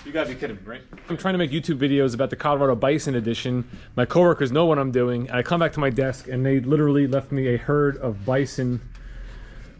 You gotta be kidding me, right? I'm trying to make YouTube videos about the Colorado Bison edition. My coworkers know what I'm doing, and I come back to my desk and they literally left me a herd of bison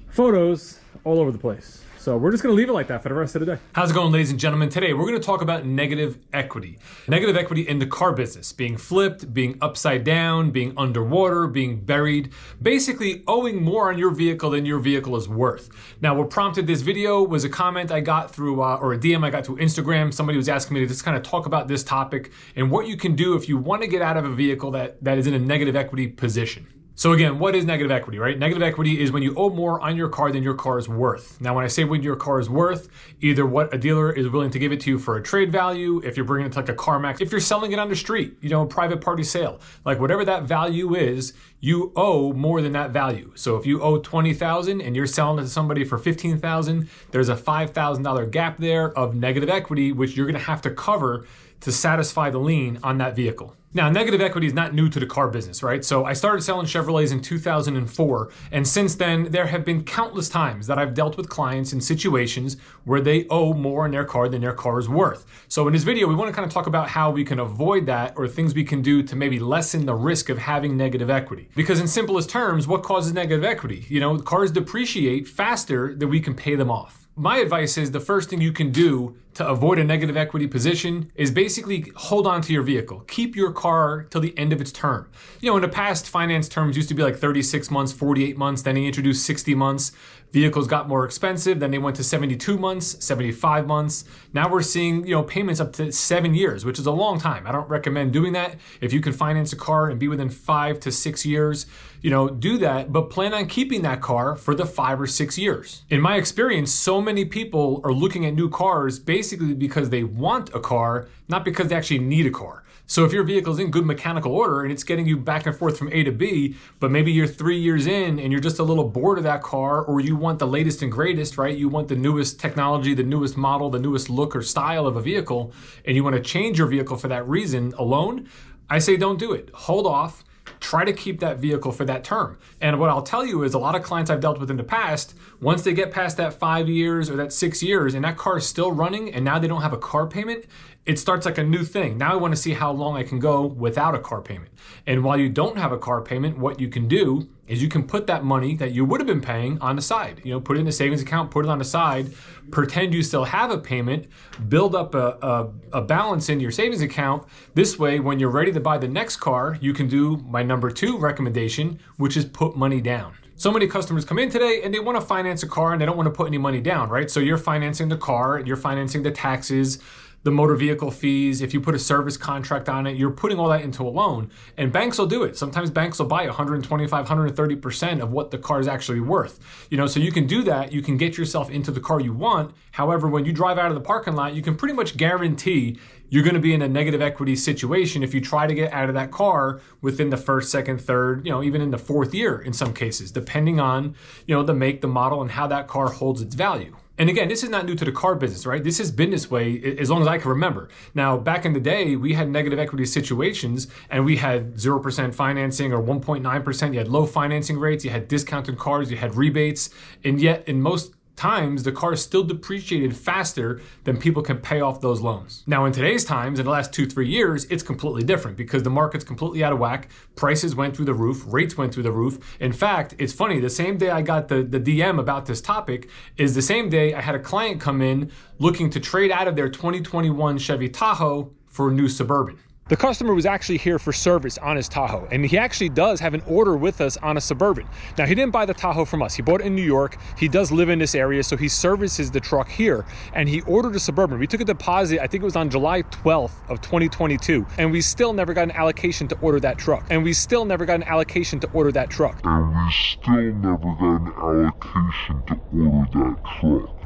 photos all over the place. So we're just gonna leave it like that for the rest of the day. How's it going, ladies and gentlemen? Today we're gonna talk about negative equity. Negative equity in the car business, being flipped, being upside down, being underwater, being buried, basically owing more on your vehicle than your vehicle is worth. Now, what prompted this video was a comment I got through, or a DM I got through Instagram. Somebody was asking me to just kind of talk about this topic and what you can do if you wanna get out of a vehicle that is in a negative equity position. So again, what is negative equity, right? Negative equity is when you owe more on your car than your car is worth. Now, when I say what your car is worth, either what a dealer is willing to give it to you for a trade value, if you're bringing it to like a CarMax, if you're selling it on the street, you know, a private party sale, like whatever that value is, you owe more than that value. So if you owe $20,000 and you're selling it to somebody for $15,000, there's a $5,000 gap there of negative equity, which you're gonna have to cover to satisfy the lien on that vehicle. Now, negative equity is not new to the car business, right? So I started selling Chevrolets in 2004, and since then, there have been countless times that I've dealt with clients in situations where they owe more on their car than their car is worth. So in this video, we want to kind of talk about how we can avoid that, or things we can do to maybe lessen the risk of having negative equity. Because in simplest terms, what causes negative equity? You know, cars depreciate faster than we can pay them off. My advice is the first thing you can do to avoid a negative equity position is basically hold on to your vehicle. Keep your car till the end of its term. You know, in the past, finance terms used to be like 36 months, 48 months, then they introduced 60 months. Vehicles got more expensive, then they went to 72 months, 75 months. Now we're seeing, you know, payments up to 7 years, which is a long time. I don't recommend doing that. If you can finance a car and be within 5 to 6 years, you know, do that, but plan on keeping that car for the 5 or 6 years. In my experience, so many people are looking at new cars basically because they want a car, not because they actually need a car. So if your vehicle is in good mechanical order and it's getting you back and forth from A to B, but maybe you're 3 years in and you're just a little bored of that car, or you want the latest and greatest, right? You want the newest technology, the newest model, the newest look or style of a vehicle, and you want to change your vehicle for that reason alone, I say don't do it. Hold off. Try to keep that vehicle for that term. And what I'll tell you is a lot of clients I've dealt with in the past, once they get past that 5 years or that 6 years and that car is still running and now they don't have a car payment, it starts like a new thing. Now I want to see how long I can go without a car payment. And while you don't have a car payment, what you can do is you can put that money that you would have been paying on the side. You know, put it in a savings account, put it on the side, pretend you still have a payment, build up a balance in your savings account. This way, when you're ready to buy the next car, you can do my number 2 recommendation, which is put money down. So many customers come in today and they want to finance a car and they don't want to put any money down, right? So you're financing the car, you're financing the taxes, the motor vehicle fees. If you put a service contract on it, you're putting all that into a loan, and banks will do it. Sometimes banks will buy 125, 130% of what the car is actually worth. You know, so you can do that. You can get yourself into the car you want. However, when you drive out of the parking lot, you can pretty much guarantee you're going to be in a negative equity situation if you try to get out of that car within the first, second, third, you know, even in the 4th year in some cases, depending on, you know, the make, the model, and how that car holds its value. And again, this is not new to the car business, right? This has been this way as long as I can remember. Now, back in the day, we had negative equity situations and we had 0% financing or 1.9%. You had low financing rates, you had discounted cars, you had rebates, and yet in most times, the car is still depreciated faster than people can pay off those loans. Now, in today's times, in the last 2-3 years, it's completely different because the market's completely out of whack. Prices went through the roof, rates went through the roof. In fact, it's funny, the same day I got the DM about this topic is the same day I had a client come in looking to trade out of their 2021 Chevy Tahoe for a new Suburban. The customer was actually here for service on his Tahoe, and he actually does have an order with us on a Suburban. Now, he didn't buy the Tahoe from us. He bought it in New York. He does live in this area, so he services the truck here, and he ordered a Suburban. We took a deposit, I think it was on July 12th of 2022, and we still never got an allocation to order that truck.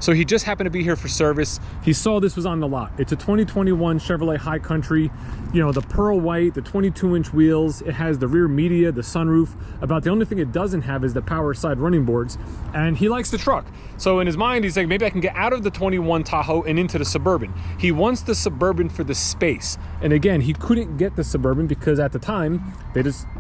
So he just happened to be here for service. He saw this was on the lot. It's a 2021 Chevrolet High Country, you know, the pearl white, the 22-inch wheels. It has the rear media, the sunroof. About the only thing it doesn't have is the power side running boards. And he likes the truck. So in his mind, he's like, maybe I can get out of the 21 Tahoe and into the Suburban. He wants the Suburban for the space. And again, he couldn't get the Suburban because at the time,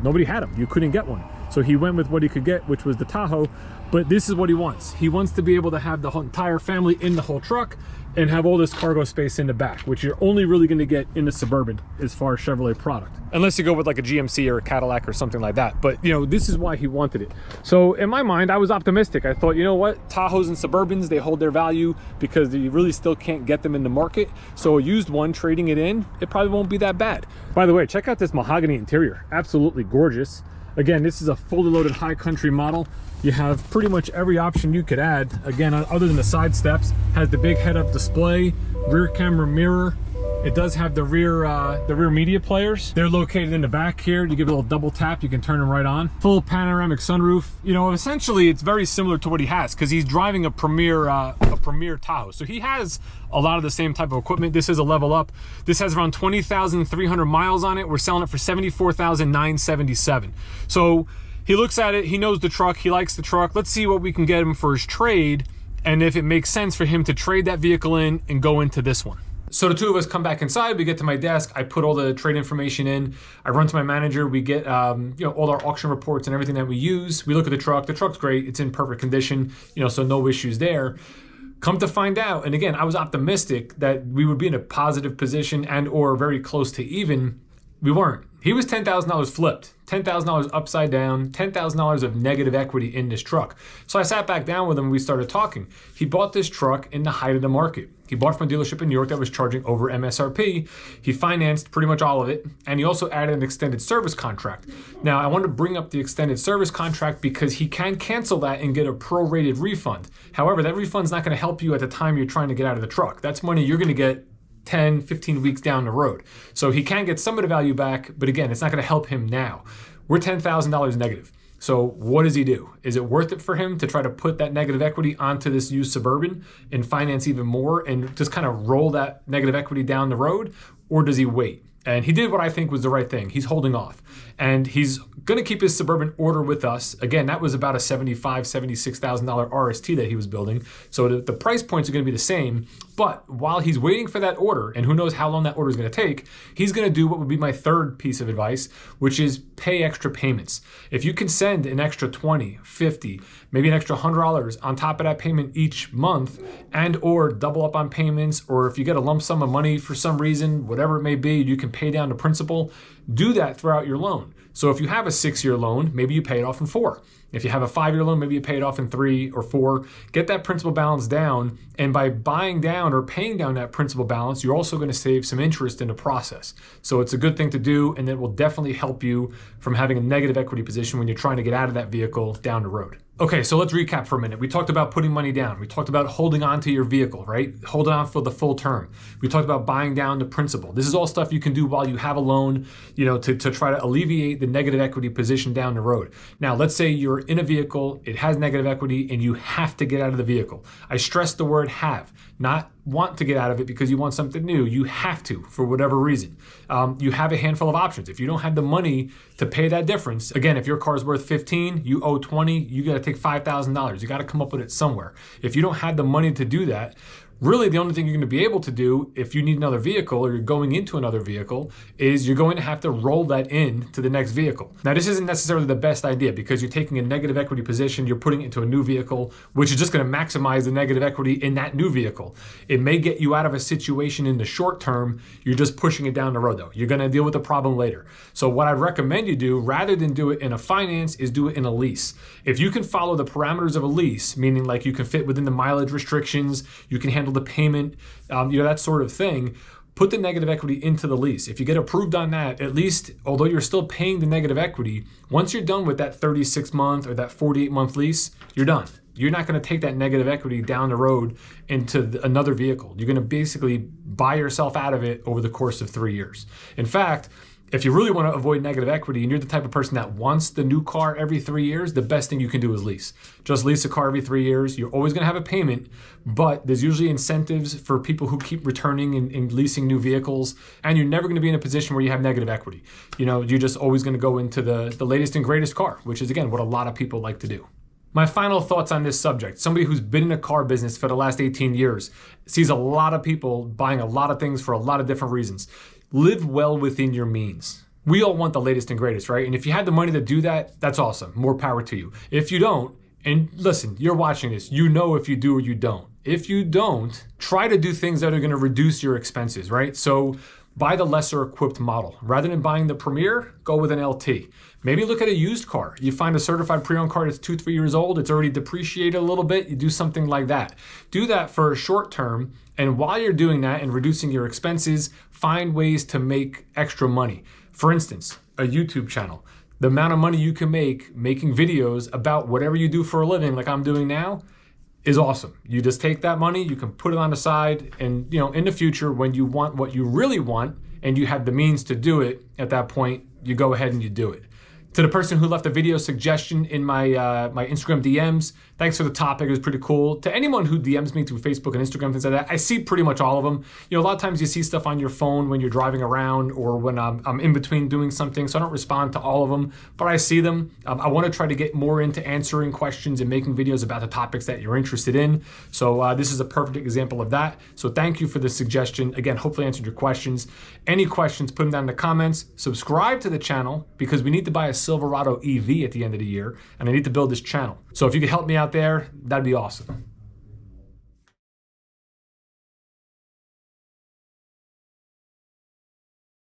nobody had them. You couldn't get one. So he went with what he could get, which was the Tahoe. But this is what he wants. He wants to be able to have the whole entire family in the whole truck and have all this cargo space in the back, which you're only really going to get in the Suburban as far as Chevrolet product, unless you go with like a GMC or a Cadillac or something like that. But you know, this is why he wanted it. So in my mind, I was optimistic. I thought, you know what, Tahoes and Suburbans, they hold their value because you really still can't get them in the market. So a used one, trading it in, it probably won't be that bad. By the way, check out this mahogany interior. Absolutely gorgeous. Again, this is a fully loaded high country model. You have pretty much every option you could add. Again, other than the side steps, has the big head-up display, rear camera mirror. It does have the rear media players. They're located in the back here. You give it a little double tap, you can turn them right on. Full panoramic sunroof. You know, essentially it's very similar to what he has because he's driving a Premier Tahoe. So he has a lot of the same type of equipment. This is a level up. This has around 20,300 miles on it. We're selling it for $74,977. So he looks at it, he knows the truck, he likes the truck. Let's see what we can get him for his trade and if it makes sense for him to trade that vehicle in and go into this one. So the two of us come back inside, we get to my desk, I put all the trade information in, I run to my manager, we get you know, all our auction reports and everything that we use. We look at the truck's great, it's in perfect condition, you know, so no issues there. Come to find out, and again, I was optimistic that we would be in a positive position and or very close to even. We weren't. He was $10,000 flipped, $10,000 upside down, $10,000 of negative equity in this truck. So I sat back down with him and we started talking. He bought this truck in the height of the market. He bought from a dealership in New York that was charging over MSRP. He financed pretty much all of it, and he also added an extended service contract. Now, I want to bring up the extended service contract because he can cancel that and get a prorated refund. However, that refund's not going to help you at the time you're trying to get out of the truck. That's money you're going to get 10, 15 weeks down the road. So he can get some of the value back, but again, it's not going to help him now. We're $10,000 negative. So what does he do? Is it worth it for him to try to put that negative equity onto this used Suburban and finance even more and just kind of roll that negative equity down the road? Or does he wait? And he did what I think was the right thing. He's holding off. And he's going to keep his Suburban order with us. Again, that was about a $75,000, $76,000 RST that he was building. So the price points are going to be the same. But while he's waiting for that order, and who knows how long that order is going to take, he's going to do what would be my third piece of advice, which is pay extra payments. If you can send an extra $20, $50, maybe an extra $100 on top of that payment each month, and or double up on payments, or if you get a lump sum of money for some reason, whatever it may be, you can pay down the principal, do that throughout your loan. So if you have a 6-year loan, maybe you pay it off in 4. If you have a 5-year loan, maybe you pay it off in 3 or 4. Get that principal balance down, and by buying down or paying down that principal balance, you're also going to save some interest in the process. So it's a good thing to do, and it will definitely help you from having a negative equity position when you're trying to get out of that vehicle down the road. Okay, so let's recap for a minute. We talked about putting money down. We talked about holding on to your vehicle, right? Holding on for the full term. We talked about buying down the principal. This is all stuff you can do while you have a loan, you know, to try to alleviate the negative equity position down the road. Now, let's say you're in a vehicle, it has negative equity, and you have to get out of the vehicle. I stress the word have, not want to get out of it because you want something new. You have to, for whatever reason. You have a handful of options. If you don't have the money to pay that difference, again, if your car's worth 15, you owe 20, you got to take $5,000. You got to come up with it somewhere. If you don't have the money to do that, really the only thing you're going to be able to do if you need another vehicle or you're going into another vehicle is you're going to have to roll that in to the next vehicle. Now, this isn't necessarily the best idea because you're taking a negative equity position, you're putting it into a new vehicle, which is just going to maximize the negative equity in that new vehicle. It may get you out of a situation in the short term. You're just pushing it down the road though. You're going to deal with the problem later. So what I'd recommend you do rather than do it in a finance is do it in a lease. If you can follow the parameters of a lease, meaning like you can fit within the mileage restrictions, you can handle the payment, you know, that sort of thing, put the negative equity into the lease. If you get approved on that, at least, although you're still paying the negative equity, once you're done with that 36-month or that 48-month lease, you're done. You're not going to take that negative equity down the road into another vehicle. You're going to basically buy yourself out of it over the course of 3 years. In fact, if you really want to avoid negative equity and you're the type of person that wants the new car every 3 years, the best thing you can do is lease. Just lease a car every 3 years. You're always going to have a payment, but there's usually incentives for people who keep returning and leasing new vehicles, and you're never going to be in a position where you have negative equity. You know, you're just always going to go into the latest and greatest car, which is, again, what a lot of people like to do. My final thoughts on this subject. Somebody who's been in a car business for the last 18 years sees a lot of people buying a lot of things for a lot of different reasons. Live well within your means. We all want the latest and greatest, right? And if you had the money to do that, that's awesome. More power to you. If you don't, and listen, you're watching this, you know if you do or you don't. If you don't, try to do things that are going to reduce your expenses, right? So buy the lesser equipped model. Rather than buying the Premier, go with an LT. Maybe look at a used car. You find a certified pre-owned car that's 2-3 years old, it's already depreciated a little bit, you do something like that. Do that for a short term, and while you're doing that and reducing your expenses, find ways to make extra money. For instance, a YouTube channel. The amount of money you can make making videos about whatever you do for a living, like I'm doing now, is awesome. You just take that money, you can put it on the side, and in the future, when you want what you really want and you have the means to do it, at that point, you go ahead and you do it. To the person who left a video suggestion in my my Instagram DMs, thanks for the topic, it was pretty cool. To anyone who DMs me through Facebook and Instagram, things like that, I see pretty much all of them. A lot of times you see stuff on your phone when you're driving around or when I'm in between doing something, so I don't respond to all of them, but I see them. I want to try to get more into answering questions and making videos about the topics that you're interested in. So this is a perfect example of that. So thank you for the suggestion. Again, hopefully I answered your questions. Any questions, put them down in the comments. Subscribe to the channel because we need to buy a Silverado EV at the end of the year, and I need to build this channel. So if you could help me out there, that'd be awesome.